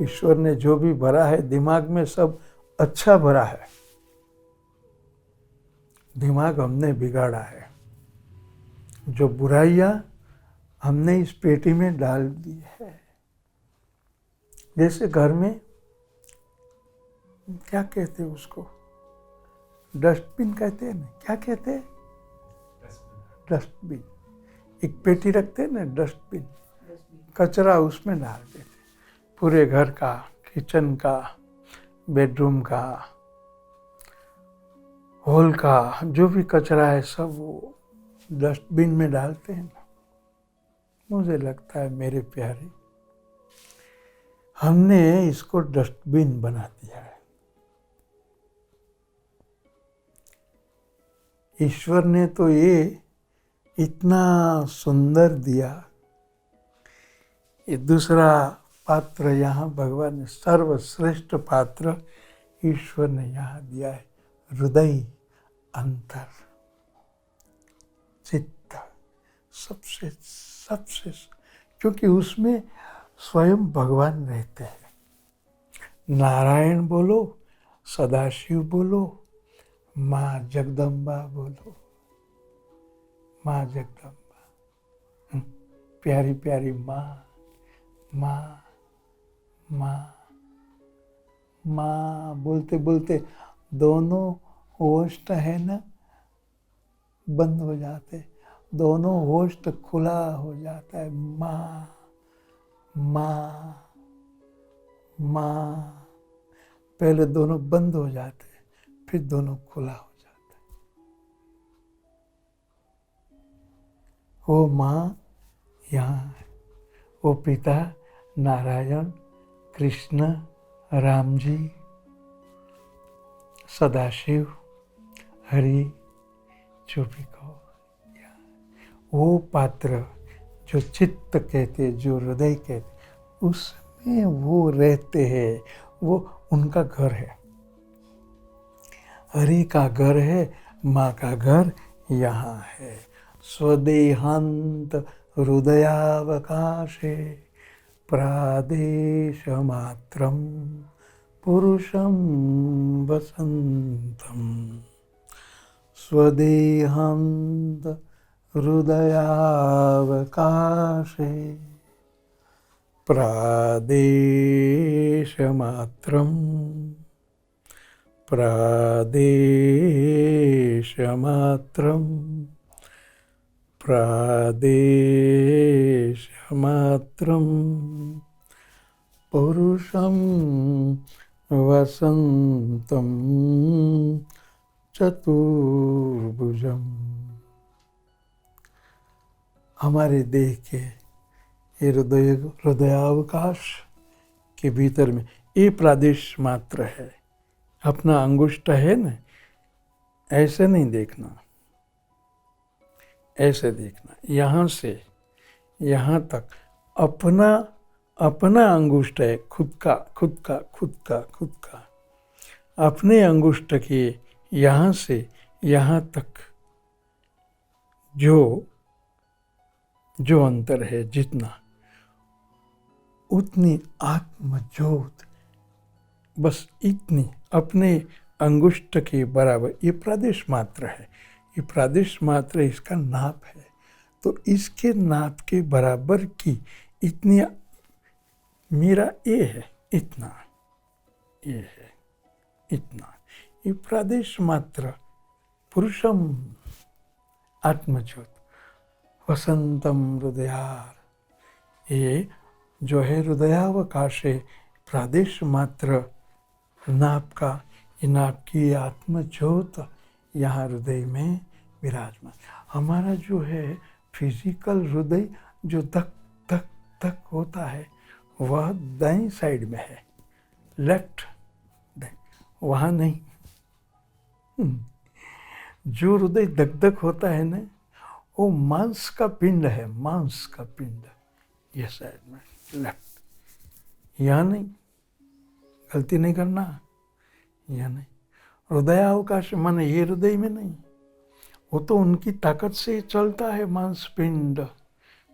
ईश्वर ने जो भी भरा है दिमाग में सब अच्छा भरा है। दिमाग हमने बिगाड़ा है, जो बुराइयां हमने इस पेटी में डाल दी है। जैसे घर में क्या कहते हैं उसको, डस्टबिन कहते हैं ना, क्या कहते हैं, डस्टबिन। एक पेटी रखते हैं ना, डस्टबिन, कचरा उसमें डाल देते, पूरे घर का, किचन का, बेडरूम का, हॉल का, जो भी कचरा है सब वो डस्टबिन में डालते हैं ना। मुझे लगता है मेरे प्यारे, हमने इसको डस्टबिन बना दिया है। ईश्वर ने तो ये इतना सुंदर दिया। ये दूसरा पात्र यहाँ भगवान ने, सर्वश्रेष्ठ पात्र ईश्वर ने यहाँ दिया है, हृदय, अंतर, चित्त, सबसे सबसे, क्योंकि उसमें स्वयं भगवान रहते हैं। नारायण बोलो, सदाशिव बोलो, माँ जगदम्बा बोलो, माँ जगदम्बा, प्यारी प्यारी माँ, माँ माँ माँ बोलते बोलते दोनों होस्ट है ना बंद हो जाते, दोनों होस्ट खुला हो जाता है। माँ माँ माँ, पहले दोनों बंद हो जाते, फिर दोनों खुला हो जाता है। वो माँ यहाँ है, वो पिता नारायण, कृष्ण, राम जी, सदाशिव, हरि, जो भी कहो, वो पात्र जो चित्त कहते, जो हृदय कहते, उसमें वो रहते हैं, वो उनका घर है। हरि का घर है, माँ का घर यहाँ है। स्वदेहांत हृदयावकाशे प्रादेशमात्रं पुरुषं वसन्तं। स्वदेहांत हृदयावकाशे प्रादेशमात्रं प्रादेशमात्रं प्रादेशमात्रं पुरुषं वसन्तं चतुर्भुजम्। हमारे देह के ये हृदयावकाश के भीतर में ये प्रादेश मात्र है। अपना अंगुष्ठ है ना, ऐसे नहीं देखना, ऐसे देखना, यहाँ से यहाँ तक अपना अपना अंगुष्ठ है, खुद का खुद का खुद का खुद का। अपने अंगुष्ठ के यहाँ से यहाँ तक जो जो अंतर है, जितना उतनी आत्मज्योत, बस इतनी अपने अंगुष्ठ के बराबर। ये प्रादेश मात्र है, ये प्रादेश मात्र इसका नाप है। तो इसके नाप के बराबर की इतनी मेरा ये है, इतना ये है, इतना, ये प्रादेश मात्र पुरुषम आत्मज्योत वसंतम हृदयार। ये जो है हृदयावकाश है, प्रादेश मात्र नाप का, ये नाप की आत्मज्योत यहाँ हृदय में विराजमान। हमारा जो है फिजिकल हृदय जो धक धक धक होता है, वह दाईं साइड में है, लेफ्ट वहाँ नहीं। जो हृदय धक धक होता है ना, वो मांस का पिंड है, मांस का पिंड, ये साइड में लेफ्ट, यहाँ नहीं, गलती नहीं करना, यहाँ नहीं। हृदयावकाश माने ये हृदय में नहीं, वो तो उनकी ताकत से चलता है मांसपिंड,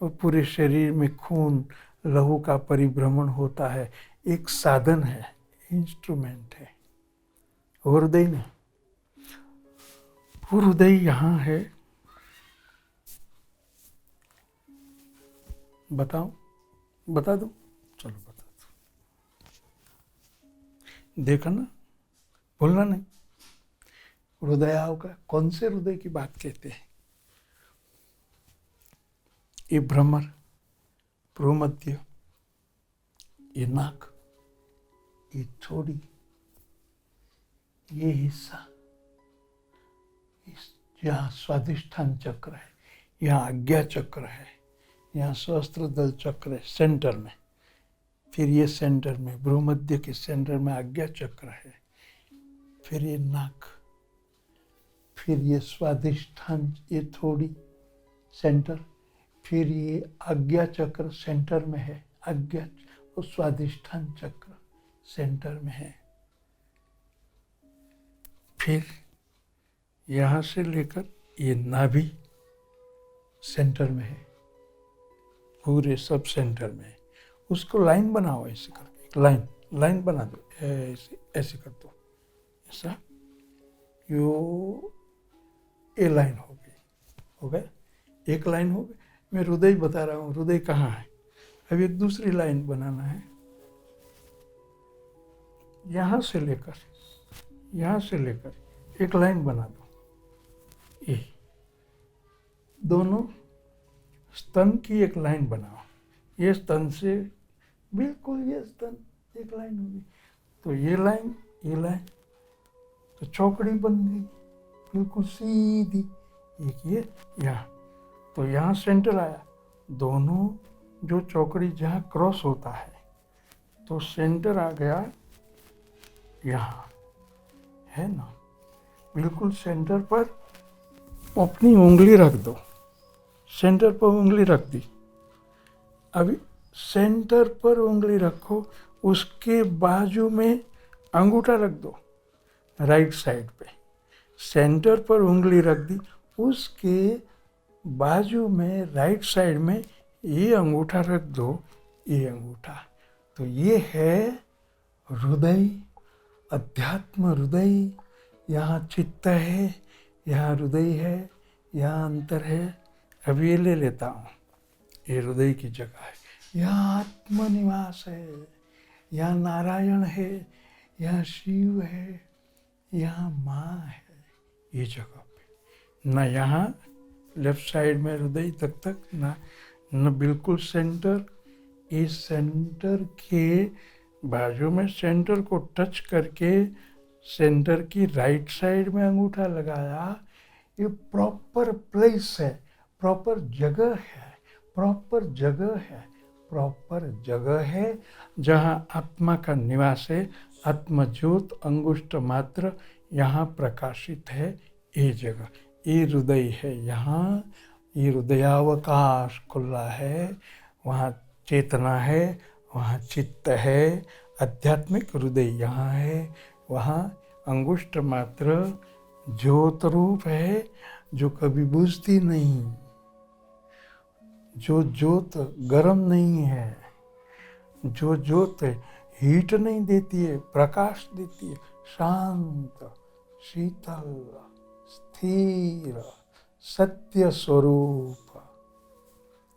और पूरे शरीर में खून लहू का परिभ्रमण होता है, एक साधन है, इंस्ट्रूमेंट है, वो हृदय नहीं। वो हृदय यहाँ है। बताओ, बता दो, चलो बता दो। देखा ना, भूलना नहीं। हृदय होगा, कौन से हृदय की बात कहते हैं? ये भ्रमर, भ्रूमध्य, ये नाक, ये थोड़ी, ये हिस्सा, यहाँ स्वादिष्ठान चक्र है, यहाँ आज्ञा चक्र है, यहाँ सहस्त्रदल चक्र है सेंटर में। फिर ये सेंटर में, भ्रूमध्य के सेंटर में आज्ञा चक्र है। फिर ये नाक, फिर ये स्वादिष्ठान, ये थोड़ी सेंटर, फिर ये आज्ञा चक्र सेंटर में है, आज्ञा और स्वादिष्ठान चक्र सेंटर में है। फिर यहाँ से लेकर ये नाभि सेंटर में है, पूरे सब सेंटर में है। उसको लाइन बनाओ ऐसे करके, एक लाइन बना दो, ऐसे कर दो, ऐसा ये लाइन हो गया, एक लाइन हो गई। मैं हृदय बता रहा हूँ, हृदय कहाँ है? अब एक दूसरी लाइन बनाना है, यहाँ से लेकर एक लाइन बना दो। ये दोनों स्तन की एक लाइन बनाओ, ये स्तन से बिल्कुल ये स्तन एक लाइन होगी, तो ये लाइन तो चौकड़ी बन गई बिल्कुल सीधी। एक ये यहाँ, तो यहाँ सेंटर आया, दोनों जो चौकड़ी जहाँ क्रॉस होता है तो सेंटर आ गया यहाँ, है ना? बिल्कुल सेंटर पर अपनी उंगली रख दो, सेंटर पर उंगली रख दी। अभी सेंटर पर उंगली रखो, उसके बाजू में अंगूठा रख दो, राइट साइड पे। सेंटर पर उंगली रख दी, उसके बाजू में राइट साइड में ये अंगूठा रख दो, ये अंगूठा। तो ये है हृदय, अध्यात्म हृदय। यहाँ चित्त है, यहाँ हृदय है, यहाँ अंतर है। अब ये ले लेता हूँ, ये हृदय की जगह है, यहाँ आत्मनिवास है, यहाँ नारायण है, यहाँ शिव है, यहाँ माँ है। ये जगह पे न यहाँ लेफ्ट साइड में हृदय तक न बिल्कुल सेंटर। इस सेंटर के बाजू में सेंटर को टच करके सेंटर की राइट साइड में अंगूठा लगाया। ये प्रॉपर प्लेस है, प्रॉपर जगह है जहाँ आत्मा का निवास है। आत्मज्योत अंगुष्ठ मात्र यहाँ प्रकाशित है। ये जगह, ये हृदय है, यहाँ ये हृदयावकाश खुला है, वहाँ चेतना है, वहाँ चित्त है। आध्यात्मिक हृदय यहाँ है, वहाँ अंगुष्ठ मात्र ज्योत रूप है जो कभी बुझती नहीं, जो ज्योत गरम नहीं है, जो ज्योत हीट नहीं देती है, प्रकाश देती है, शांत, शीतल, स्थिर, सत्य स्वरूप,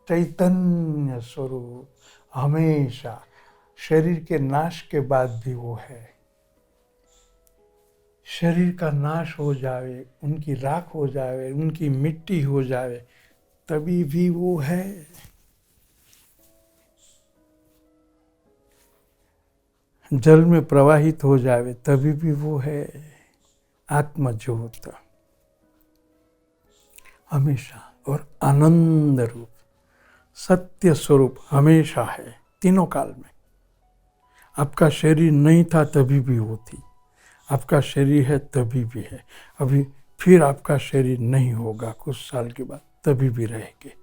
चैतन्य स्वरूप, हमेशा शरीर के नाश के बाद भी वो है। शरीर का नाश हो जावे, उनकी राख हो जावे, उनकी मिट्टी हो जावे, तभी भी वो है। जल में प्रवाहित हो जावे, तभी भी वो है। आत्मज्योत हमेशा, और आनंद रूप, सत्य स्वरूप हमेशा है, तीनों काल में। आपका शरीर नहीं था तभी भी वो थी, आपका शरीर है तभी भी है, अभी फिर आपका शरीर नहीं होगा कुछ साल के बाद, तभी भी रहेंगे।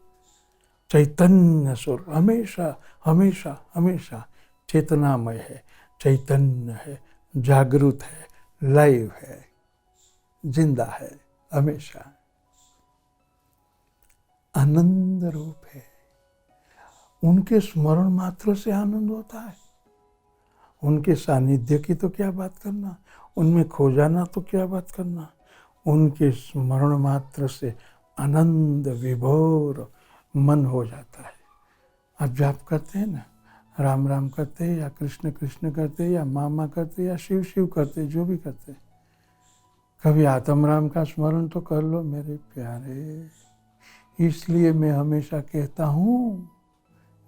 चैतन्य स्वरूप हमेशा हमेशा हमेशा चेतनामय है, चैतन्य है, जागृत है, लाइव है, जिंदा है, हमेशा आनंद रूप है। उनके स्मरण मात्र से आनंद होता है। उनके सानिध्य की तो क्या बात करना, उनमें खो जाना तो क्या बात करना। उनके स्मरण मात्र से आनंद विभोर मन हो जाता है। आप जाप करते हैं ना, राम राम करते हैं या कृष्ण कृष्ण करते हैं या मामा करते हैं या शिव शिव करते हैं, जो भी करते हैं, कभी आत्म राम का स्मरण तो कर लो मेरे प्यारे। इसलिए मैं हमेशा कहता हूँ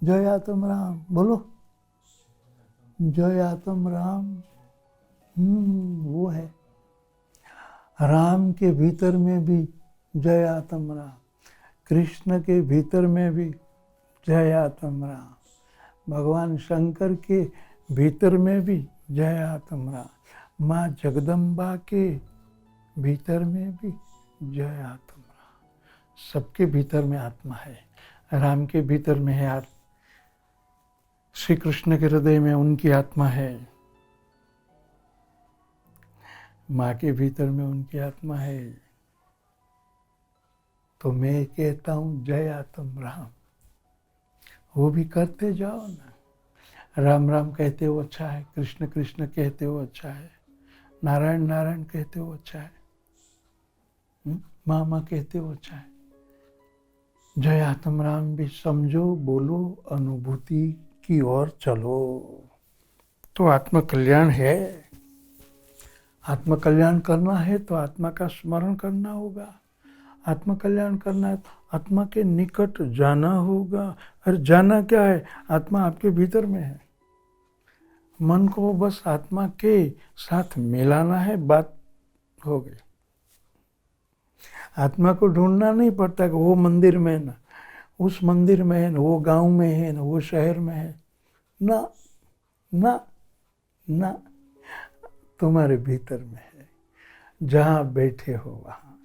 जय आत्म राम, बोलो जय आत्म राम। वो है राम के भीतर में भी जय आत्म राम, कृष्ण के भीतर में भी जय आत्म राम, भगवान शंकर के भीतर में भी जय आत्म राम, माँ जगदम्बा के भीतर में भी जय आत्म राम। सबके भीतर में आत्मा है। राम के भीतर में है आत्मा, श्री कृष्ण के हृदय में उनकी आत्मा है, माँ के भीतर में उनकी आत्मा है। तो मैं कहता हूँ जय आत्म राम। वो भी करते जाओ ना, राम राम कहते हो अच्छा है, कृष्ण कृष्ण कहते हो अच्छा है, नारायण नारायण कहते हो अच्छा है, माँ माँ कहते हो अच्छा है। जय आत्म राम भी समझो, बोलो, अनुभूति की ओर चलो, तो आत्मकल्याण है। आत्मकल्याण करना है तो आत्मा का स्मरण करना होगा। आत्मकल्याण करना है तो आत्मा के निकट जाना होगा। और जाना क्या है, आत्मा आपके भीतर में है। मन को बस आत्मा के साथ मिलाना है, बात हो गई। आत्मा को ढूंढना नहीं पड़ता कि वो मंदिर में है ना, उस मंदिर में है ना, वो गांव में है ना, वो शहर में है ना, ना ना, तुम्हारे भीतर में है। जहाँ बैठे हो वहाँ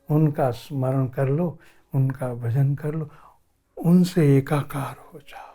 उनका स्मरण कर लो, उनका भजन कर लो, उनसे एकाकार हो जाओ।